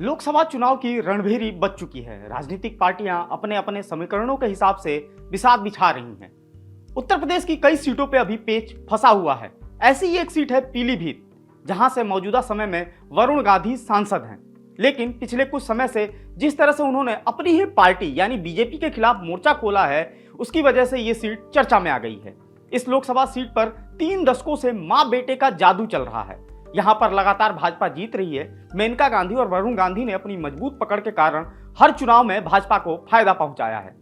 लोकसभा चुनाव की रणभेरी बज चुकी है। राजनीतिक पार्टियां अपने अपने समीकरणों के हिसाब से बिसात बिछा रही हैं। उत्तर प्रदेश की कई सीटों पे अभी पेच फंसा हुआ है। ऐसी ही एक सीट है पीलीभीत, जहां से मौजूदा समय में वरुण गांधी सांसद हैं। लेकिन पिछले कुछ समय से जिस तरह से उन्होंने अपनी ही पार्टी यानी बीजेपी के खिलाफ मोर्चा खोला है, उसकी वजह से ये सीट चर्चा में आ गई है। इस लोकसभा सीट पर 3 दशकों से मां बेटे का जादू चल रहा है। यहां पर लगातार भाजपा जीत रही है। मेनका गांधी और वरुण गांधी ने अपनी मजबूत पकड़ के कारण हर चुनाव में भाजपा को फायदा पहुंचाया है।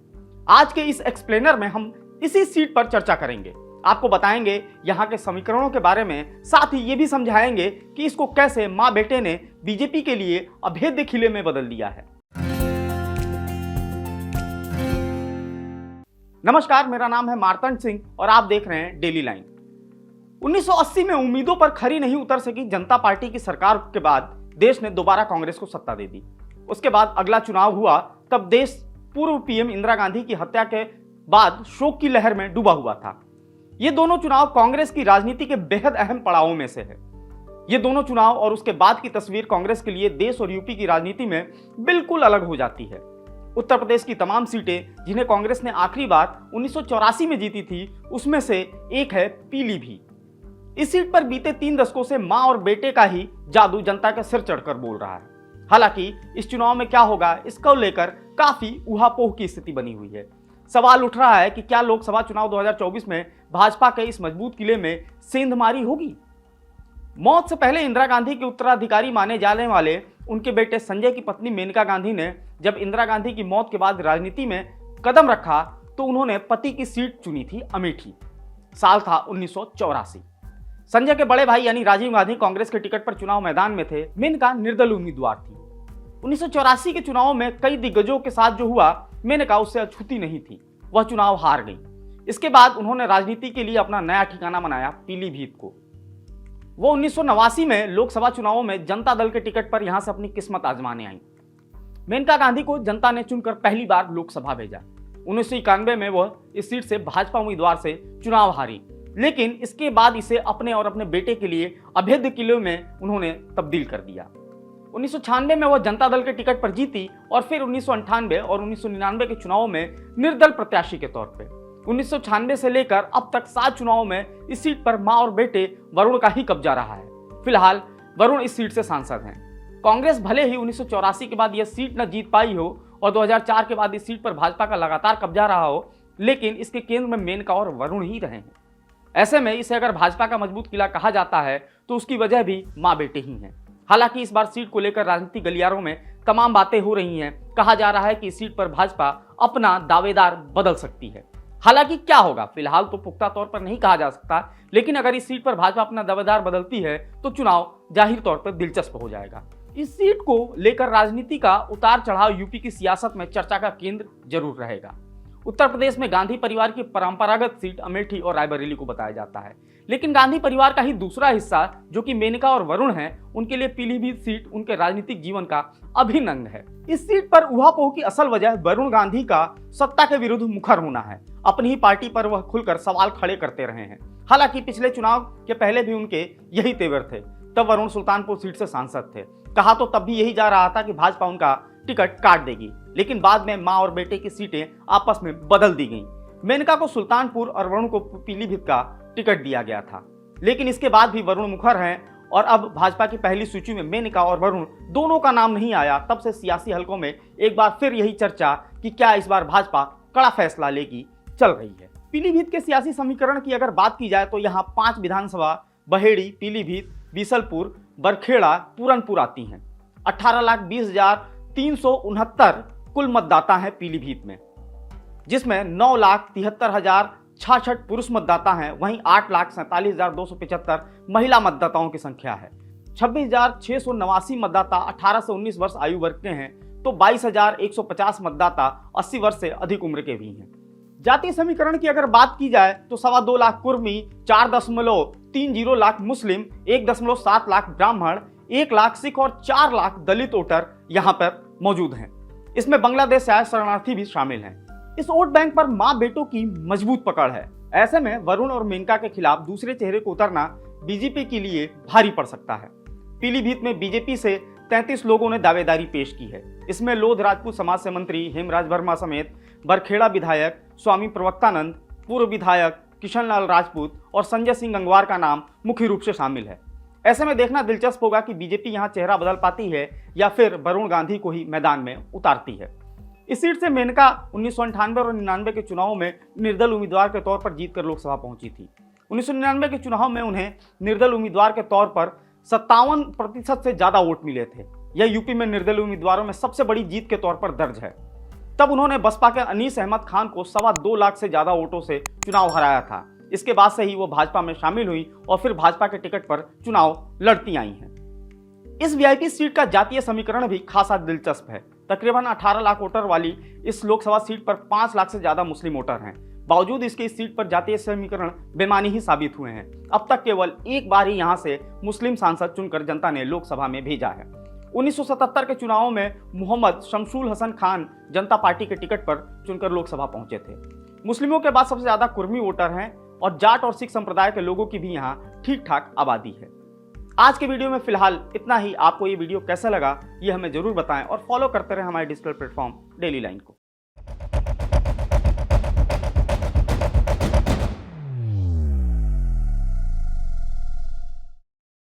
आज के इस एक्सप्लेनर में हम इसी सीट पर चर्चा करेंगे। आपको बताएंगे यहां के समीकरणों के बारे में, साथ ही ये भी समझाएंगे कि इसको कैसे मां बेटे ने बीजेपी के लिए अभेद्य किले में बदल दिया है। नमस्कार, मेरा नाम है मार्तंड सिंह और आप देख रहे हैं डेली लाइन। 1980 में उम्मीदों पर खरी नहीं उतर सकी जनता पार्टी की सरकार के बाद देश ने दोबारा कांग्रेस को सत्ता दे दी। उसके बाद अगला चुनाव हुआ, तब देश पूर्व पीएम इंदिरा गांधी की हत्या के बाद शोक की लहर में डूबा हुआ था। ये दोनों चुनाव कांग्रेस की राजनीति के बेहद अहम पड़ावों में से है। ये दोनों चुनाव और उसके बाद की तस्वीर कांग्रेस के लिए देश और यूपी की राजनीति में बिल्कुल अलग हो जाती है। उत्तर प्रदेश की तमाम सीटें जिन्हें कांग्रेस ने आखिरी बार 1984 में जीती थी, उसमें से एक है पीलीभीत। इस सीट पर बीते 3 दशकों से मां और बेटे का ही जादू जनता के सिर चढ़कर बोल रहा है। हालांकि इस चुनाव में क्या होगा, इसको लेकर काफी ऊहापोह की स्थिति बनी हुई है। सवाल उठ रहा है कि क्या लोकसभा चुनाव 2024 में भाजपा के इस मजबूत किले में सेंधमारी होगी। मौत से पहले इंदिरा गांधी के उत्तराधिकारी माने जाने वाले उनके बेटे संजय की पत्नी मेनका गांधी ने जब इंदिरा गांधी की मौत के बाद राजनीति में कदम रखा तो उन्होंने पति की सीट चुनी थी अमेठी। साल था 1984। संजय के बड़े भाई यानी राजीव गांधी कांग्रेस के टिकट पर चुनाव मैदान में थे। मेनका निर्दलीय उम्मीदवार थी। 1984 के चुनाव में कई दिग्गजों के साथ जो हुआ, मेनका उससे अछूती नहीं थी। वह चुनाव हार गई। इसके बाद उन्होंने राजनीति के लिए अपना नया ठिकाना बनाया पीलीभीत को। वो 1989 में लोकसभा चुनावों में जनता दल के टिकट पर यहां से अपनी किस्मत आजमाने आई। मेनका गांधी को जनता ने चुनकर पहली बार लोकसभा भेजा। 1991 में वह इस सीट से भाजपा उम्मीदवार से चुनाव हारी, लेकिन इसके बाद इसे अपने और अपने बेटे के लिए अभेद्य किले में उन्होंने तब्दील कर दिया। 1996 में वह जनता दल के टिकट पर जीती और फिर 1998 और 1999 के चुनावों में निर्दल प्रत्याशी के तौर पर। 1996 से लेकर अब तक 7 चुनावों में इस सीट पर मां और बेटे वरुण का ही कब्जा रहा है। फिलहाल वरुण इस सीट से सांसद हैं। कांग्रेस भले ही 1984 के बाद यह सीट न जीत पाई हो और 2004 के बाद इस सीट पर भाजपा का लगातार कब्जा रहा हो, लेकिन इसके केंद्र में मेनका और वरुण ही रहे हैं। ऐसे में इसे अगर भाजपा का मजबूत किला कहा जाता है तो उसकी वजह भी मां बेटे ही हैं। हालांकि इस बार सीट को लेकर राजनीतिक गलियारों में तमाम बातें हो रही हैं। कहा जा रहा है कि इस सीट पर भाजपा अपना दावेदार बदल सकती है। हालांकि क्या होगा, फिलहाल तो पुख्ता तौर पर नहीं कहा जा सकता, लेकिन अगर इस सीट पर भाजपा अपना दावेदार बदलती है तो चुनाव जाहिर तौर पर दिलचस्प हो जाएगा। इस सीट को लेकर राजनीति का उतार चढ़ाव यूपी की सियासत में चर्चा का केंद्र जरूर रहेगा। उत्तर प्रदेश में गांधी परिवार की परंपरागत सीट अमेठी और रायबरेली को बताया जाता है, लेकिन गांधी परिवार का ही दूसरा हिस्सा जो कि मेनका और वरुण हैं, उनके लिए पीलीभीत सीट उनके राजनीतिक जीवन का अभिन्न अंग है। इस सीट पर ऊहापोह की असल वजह वरुण गांधी का सत्ता के विरुद्ध मुखर होना है। अपनी ही पार्टी पर वह खुलकर सवाल खड़े करते रहे हैं। हालांकि पिछले चुनाव के पहले भी उनके यही तेवर थे। तब वरुण सुल्तानपुर सीट से सांसद थे। कहा तो तब भी यही जा रहा था कि भाजपा उनका टिकट काट देगी, लेकिन बाद में मां और बेटे की सीटें आपस में बदल दी गईं। मेनका को सुल्तानपुर और वरुण को पीलीभीत का टिकट दिया गया था, लेकिन इसके बाद भी वरुण मुखर हैं और अब भाजपा की पहली सूची में मेनका और वरुण दोनों का नाम नहीं आया। तब से सियासी हलकों में एक बार फिर यही चर्चा कि क्या इस बार भाजपा कड़ा फैसला लेगी चल रही है। पीलीभीत के सियासी समीकरण की अगर बात की जाए तो यहाँ 5 विधानसभा बहेड़ी, पीलीभीत, बीसलपुर, बरखेड़ा, पूरनपुर आती हैं। 18,20,369 कुल मतदाता हैं पीलीभीत में, जिसमें 9,73,066 पुरुष मतदाता हैं। वहीं 8,47,275 महिला मतदाताओं की संख्या है। 26,689 मतदाता 18 से 19 वर्ष आयु वर्ग के हैं, तो 22,150 मतदाता 80 वर्ष से अधिक उम्र के भी हैं। जातीय समीकरण की अगर बात की जाए तो 2.25 लाख कुर्मी, 4.30 लाख मुस्लिम, 1.7 लाख ब्राह्मण, 1 लाख सिख और 4 लाख दलित वोटर यहाँ पर मौजूद हैं। इसमें बांग्लादेश से आए शरणार्थी भी शामिल हैं। इस वोट बैंक पर मां बेटों की मजबूत पकड़ है। ऐसे में वरुण और मेनका के खिलाफ दूसरे चेहरे को उतरना बीजेपी के लिए भारी पड़ सकता है। पीलीभीत में बीजेपी से 33 लोगों ने दावेदारी पेश की है। इसमें लोध राजपूत समाज से मंत्री हेमराज वर्मा समेत बरखेड़ा विधायक स्वामी प्रवक्तानंद, पूर्व विधायक किशनलाल राजपूत और संजय सिंह गंगवार का नाम मुख्य रूप से शामिल है। ऐसे में देखना दिलचस्प होगा कि बीजेपी यहां चेहरा बदल पाती है या फिर वरुण गांधी को ही मैदान में उतारती है। इस सीट से मेनका 1998 और 99 के चुनावों में निर्दल उम्मीदवार के तौर पर जीतकर लोकसभा पहुंची थी। 1999 के चुनाव में उन्हें निर्दल उम्मीदवार के तौर पर 57% से ज्यादा वोट मिले थे। यह यूपी में निर्दलीय उम्मीदवारों में सबसे बड़ी जीत के तौर पर दर्ज है। तब उन्होंने बसपा के अनीस अहमद खान को 2.25 लाख से ज्यादा वोटों से चुनाव हराया था। इसके बाद से ही वो भाजपा में शामिल हुई और फिर भाजपा के टिकट पर चुनाव लड़ती आई हैं। इस वीआईपी सीट का जातीय समीकरण भी खासा दिलचस्प है। तकरीबन 18 लाख वोटर वाली इस लोकसभा सीट पर 5 लाख से ज्यादा मुस्लिम वोटर हैं। बावजूद इसके इस सीट पर जातीय समीकरण बेमानी ही साबित हुए हैं। अब तक केवल एक बार ही यहां से मुस्लिम सांसद चुनकर जनता ने लोकसभा में भेजा है। 1977 के चुनावों में मोहम्मद शमशुल हसन खान जनता पार्टी के टिकट पर चुनकर लोकसभा पहुंचे थे। मुस्लिमों के बाद सबसे ज्यादा कुर्मी वोटर हैं और जाट और सिख संप्रदाय के लोगों की भी यहाँ ठीक ठाक आबादी है। आज के वीडियो में फिलहाल इतना ही। आपको ये वीडियो कैसा लगा ये हमें जरूर बताएं और फॉलो करते रहें हमारे डिजिटल प्लेटफॉर्म डेली लाइन को।